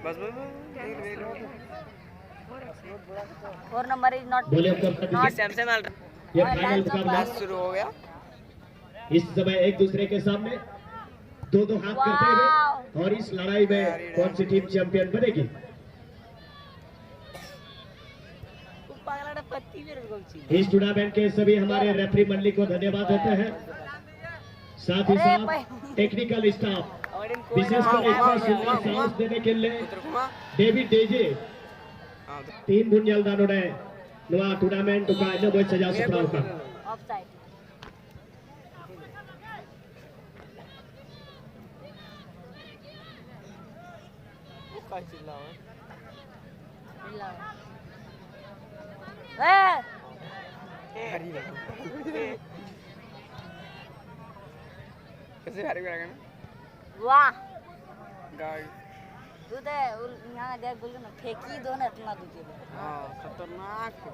बस 4 number is not Samsung ये final मुकाबला शुरू हो गया। इस समय एक दूसरे के सामने दो हाथ करते हुए, और इस लड़ाई में कौन सी टीम चैंपियन बनेगी। इस टूर्नामेंट के सभी हमारे रेफरी मंडली को धन्यवाद देते हैं, साथ ही साथ टेक्निकल स्टाफ, विशेषकर इतना सुंदर साहस देने के लिए डेविड डेजे 3 बुनियालदारों ने नवा टूर्नामेंट का इन बहुत सजा सफरा होगा। ऑफसाइड कैसे हारी करेगा ना वाह गाइस तू तो यहाँ देख बोल ना फेंकी दो ना इतना दूसरे हां खतरनाक है।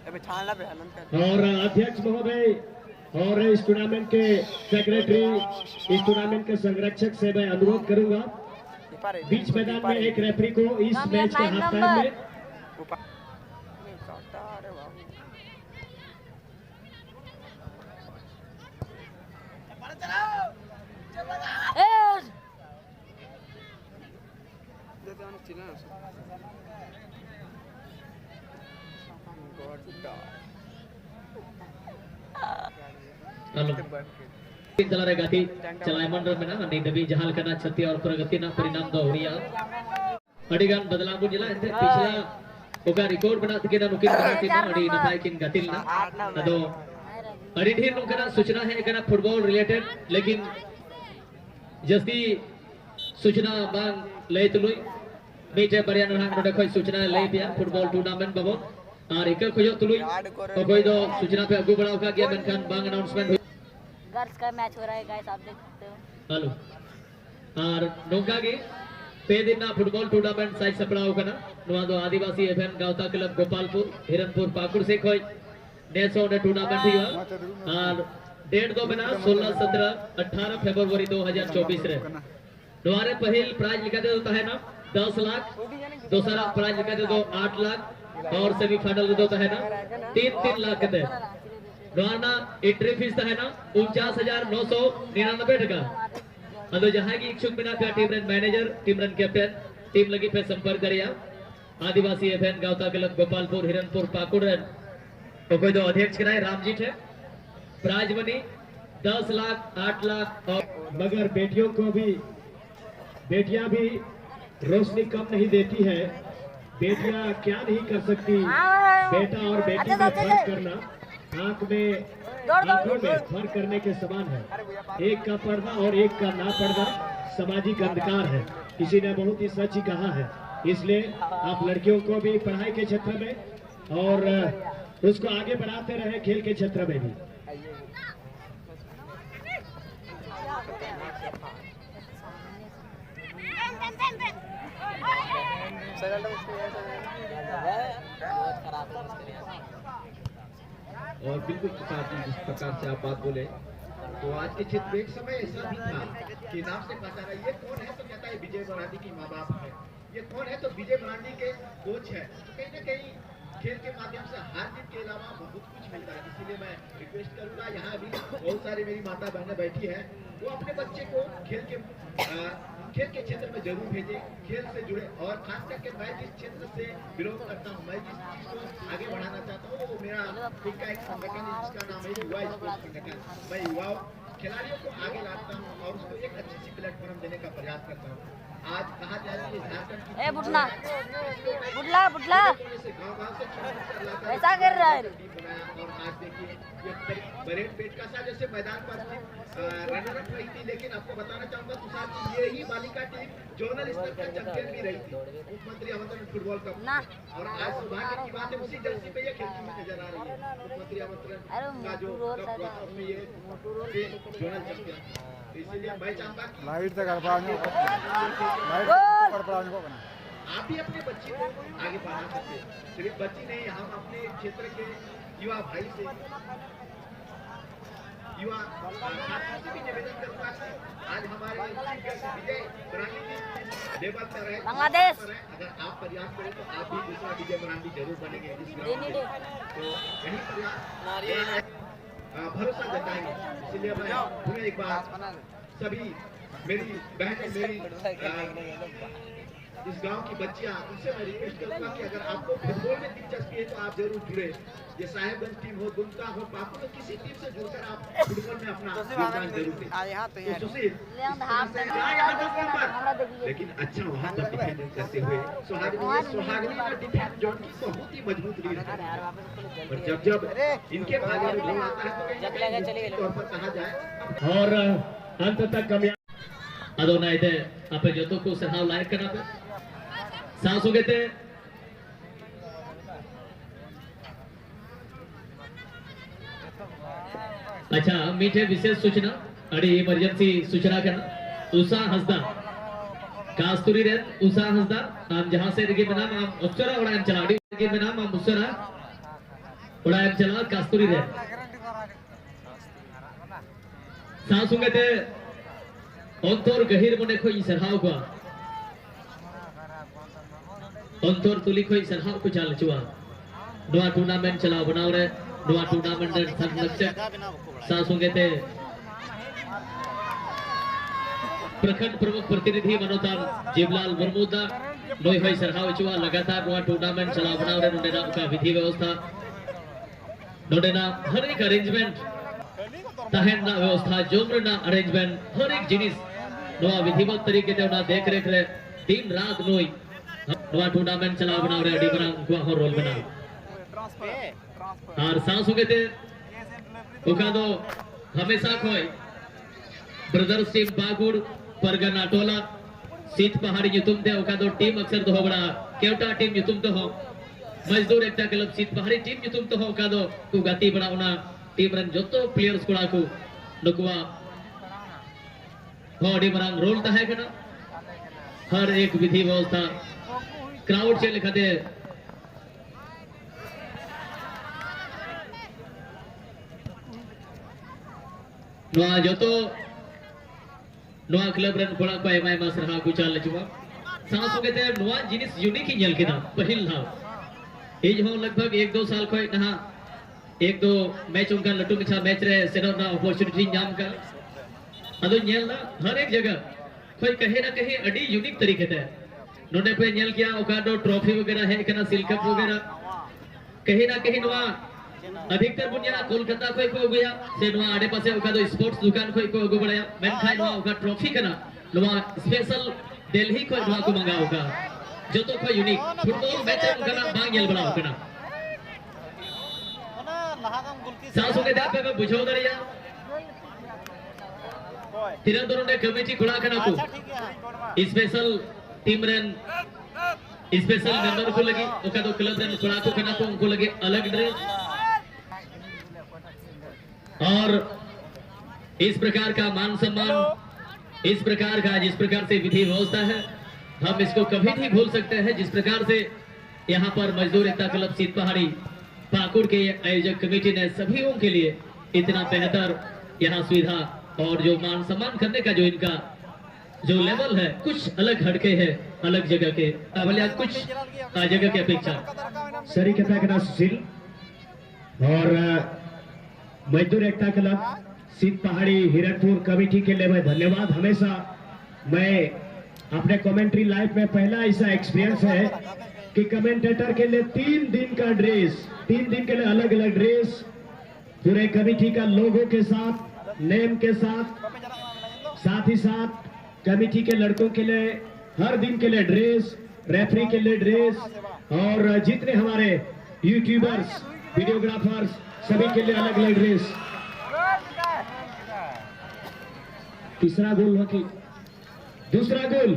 अबे छानला पे हलन कर। और अध्यक्ष महोदय और इस टूर्नामेंट के सेक्रेटरी, इस टूर्नामेंट के संरक्षक से मैं अनुरोध करूंगा, बीच मैदान में एक रेफरी को इस मैच के हाफ टाइम में चलारेगाती चलायमन रमेना अंडी दबी जहाल करना छत्ती और प्रगति ना परिणाम दो हुरिया अडिगान बदलापुर जिला इंते पिछला ओका रिकॉर्ड बना के ना नुकिन बनाती ना अडी नपाय किन गतिल ना अदो अडी ढेर नुकना सूचना है कना फुटबॉल रिलेटेड, लेकिन जस्ती सूचना बांग लय तुलुई मीटे बरिया नहान नोडे खोय सूचना लय पिया फुटबॉल टूर्नामेंट बाबो और एक खोय तुलुई कोई दो सूचना पे अगु बढ़ाव का गया बनखान बांग अनाउंसमेंट गर्ल्स का मैच हो रहा है गाइस, आप देख सकते हो। हेलो और नोंगा के पे दिन ना फुटबॉल टूर्नामेंट साइज सपड़ाव कना नोआ दो आदिवासी एफएन गावता क्लब गोपालपुर हिरनपुर पाकुड़ से खोय नेसो ने टूर्नामेंट हुआ और डेट दो बना 16 17 18 फरवरी 2024 रे दोबारे पहल प्राइज लिखा दे होता है ना 10 लाख, दूसरा प्राइज लिखा दे दो 8 लाख और सेमीफाइनल देता है ना 3 लाख के रोना एंट्री फीस है ना 49,999 टका। अदो जहां की इच्छुक बिना का team run manager, team run captain, team लगी पे संपर्क करिया आदिवासी एफएन गावता क्लब गोपालपुर हिरनपुर पाकुड़ तो कोई दो अध्यक्ष कराए रामजीत है। प्राइज मनी 10 लाख 8 लाख और मगर बेटियों को भी, बेटियां भी रोशनी कम नहीं देती है, बेटियां क्या नहीं कर सकती, बेटा और बेटी में फर्क करना आंख में आंखों में फर्क करने के समान है। एक का पर्दा और एक का ना पर्दा सामाजिक अंधकार है, किसी ने बहुत ही सच ही कहा है। इसलिए आप लड़कियों को भी पढ़ाई के क्षेत्र में और उसको आगे बढ़ाते रहे खेल के क्षेत्र में भी। और बिल्कुल जिस प्रकार से आप बात बोले तो आज के क्षेत्र में एक समय ऐसा भी था कि नाम से पता रहा ये कौन है तो कहता है विजय मराठी की माँ बाप है, ये कौन है तो विजय मराठी के कोच है। तो कहीं ना कहीं खेल के माध्यम से हार जीत के अलावा बहुत कुछ मिलता है। इसीलिए मैं रिक्वेस्ट करूंगा, यहाँ भी बहुत सारी मेरी माता बहनें बैठी है, वो अपने बच्चे को खेल के क्षेत्र में जरूर भेजे, खेल से जुड़े। और खास करके मैं जिस क्षेत्र से बिलोंग करता हूँ, मैं जिस चीज को आगे बढ़ाना चाहता हूँ वो मेरा खुद का एक संगठन है जिसका नाम है युवा स्पोर्ट्स संगठन। मैं युवा खिलाड़ियों को आगे लाता हूँ और उसको एक अच्छी सी प्लेटफॉर्म देने का प्रयास करता हूँ। आज कहा जाए कि झारखंड की बुटला बुटला बुटला ऐसा कर रहा है। और आज देखिए ये बरेट पेट का सा जैसे मैदान पर रनर अप रही थी, लेकिन आपको बताना चाहूंगा तुषार जी ये ही बालिका टीम जोनल स्तर पर चैंपियन भी रही थी मुख्यमंत्री आमंत्रण फुटबॉल कप। और आज सौभाग्य की बात है उसी जर्सी पे ये खेलती हुई नजर आ रही है। मुख्यमंत्री आमंत्रण का जो कप हुआ था उसमें ये जोनल चैंपियन। इसलिए मैं चाहूंगा कि लाइट से कर पाएंगे आप भी अपने बच्चे को आगे बढ़ा सकते हैं। सिर्फ बच्ची नहीं, हम अपने क्षेत्र के युवा भाई से, युवा साथियों से भी निवेदन करूंगा कि आज हमारे विजय बरानी जी लेवल पर है, बांग्लादेश। अगर आप प्रयास करें तो आप भी दूसरा विजय मरांडी जरूर बनेंगे इस ग्राउंड में। तो यही प्रयास भरोसा जताएंगे। इसलिए मैं फिर एक बार सभी मेरी बहन मेरी इस गांव की बच्चियां उनसे मैं रिक्वेस्ट करूंगा कि अगर आपको फुटबॉल में दिलचस्पी है तो आप जरूर जुड़े। ये साहेबगंज टीम हो, दुमका हो, पाकुड़ हो, किसी टीम से जुड़कर आप फुटबॉल में अपना योगदान जरूर दें। तो सुशील लेकिन अच्छा वहाँ पर डिफेंड करते हुए सुहागनी ने डिफेंस जोन की बहुत ही मजबूत लीड है। और जब इनके भागे में गोल आता है तो कहीं तौर पर कहा जाए और अंत तक कामयाब ಅದನ್ನ ಇದೆ ಅಪ್ಪ ಜೊತೆಗೂ ಸಹ ಲೈಕ್ करना पे सांस हो गए थे। अच्छा मीठे विशेष सूचना अड़ी इमरजेंसी सूचना करना उषा हंसदा कास्तूरी रेत उषा हंसदा आम जहां से के नाम आम उच्चरा उड़ान चला अड़ी के नाम आम उच्चरा उड़ान चला कास्तूरी रेत सांस हो गए थे अंतर गहिर मने खोई सरहाव को अंतर तुली खोई सरहाव को चाल चुआ नवा टूर्नामेंट चलाव बनाव रे नवा टूर्नामेंट संरक्षक सासुंगे ते प्रखंड प्रमुख प्रतिनिधि मनोतार जीवलाल मुर्मुदा नोई होई सरहाव चुआ लगातार नवा टूर्नामेंट चलाव बनाव रे नोडेना का विधि व्यवस्था नोडेना हर एक अरेंजमेंट तहना व्यवस्था जोमरना अरेंजमेंट हर एक जिनिस नवा विधिवत तरीके से उना देख रेख रे दिन रात नोई नवा टूर्नामेंट चलाव बनाव रे अडी बना को हो रोल बना और सांस होगे थे ओका दो हमेशा कोई ब्रदर्स टीम बागुड़ परगना टोला सीत पहाड़ी युतुम थे ओका दो टीम अक्सर तो हो बड़ा केवटा टीम युतुम तो हो मजदूर एकता क्लब सीत पहाड़ी टीम युतुम तो हो ओका दो को गति बड़ा उना टीम रन जोतो प्लेयर्स कोड़ा को नुकवा होड़ी मरांग रोल ता है कना हर एक विधि व्यवस्था क्राउड से लिखते नवा जोतो नवा क्लब रन कोड़ा को एमआई मास रहा को चाल चुवा सांस हो गए नवा जिनिस यूनिक ही के ना पहिल ना एज हो लगभग 1-2 साल को नहा 1-2 मैच उनका लट्टू मिछा मैच रे सेनो ना अपॉर्चुनिटी नाम का अदो नेल ना हर एक जगह कोई कहे ना कहे अडी यूनिक तरीके से नोने पे नेल किया ओकाडो ट्रॉफी वगैरह है कना सिल्क कप वगैरह कहे ना कहे नवा अधिकतर बुनिया कोलकाता कोई को गया से नवा आड़े पासे ओकाडो स्पोर्ट्स दुकान कोई को गो बड़या मेन खाई नवा ओका ट्रॉफी कना नवा स्पेशल दिल्ली को नवा को मंगा होगा जो तो कोई यूनिक फुटबॉल मैच कना बांग नेल बना कना सांस होके दापे को बुझो दरिया तिरंदरों ने कमेटी खुला करना को special team run special member को लगी ओका दो क्लब रन खुला को करना को उनको लगे अलग ड्रेस और इस प्रकार का मान सम्मान इस प्रकार का जिस प्रकार से विधि व्यवस्था है हम इसको कभी नहीं भूल सकते हैं। जिस प्रकार से यहाँ पर मजदूर एकता क्लब सीत पहाड़ी पाकुड़ के आयोजक कमेटी ने सभी के लिए इतना बेहतर यहाँ सुविधा और जो मान सम्मान करने का जो इनका जो लेवल है कुछ अलग हटके है अलग जगह के कुछ जगह के अपेक्षा सरी कहता सुशील और मजदूर एकता क्लब सीत पहाड़ी हिरणपुर कमेटी के लिए मैं धन्यवाद। हमेशा मैं अपने कमेंट्री लाइफ में पहला ऐसा एक्सपीरियंस है कि कमेंटेटर के लिए 3 दिन का ड्रेस 3 दिन के लिए अलग अलग ड्रेस पूरे कमेटी का लोगो के साथ नेम के साथ ही साथ कमेटी के लड़कों के लिए हर दिन के लिए ड्रेस रेफरी के लिए ड्रेस और जितने हमारे यूट्यूबर्स वीडियोग्राफर्स सभी के लिए अलग अलग ड्रेस। तीसरा गोल हो कि दूसरा गोल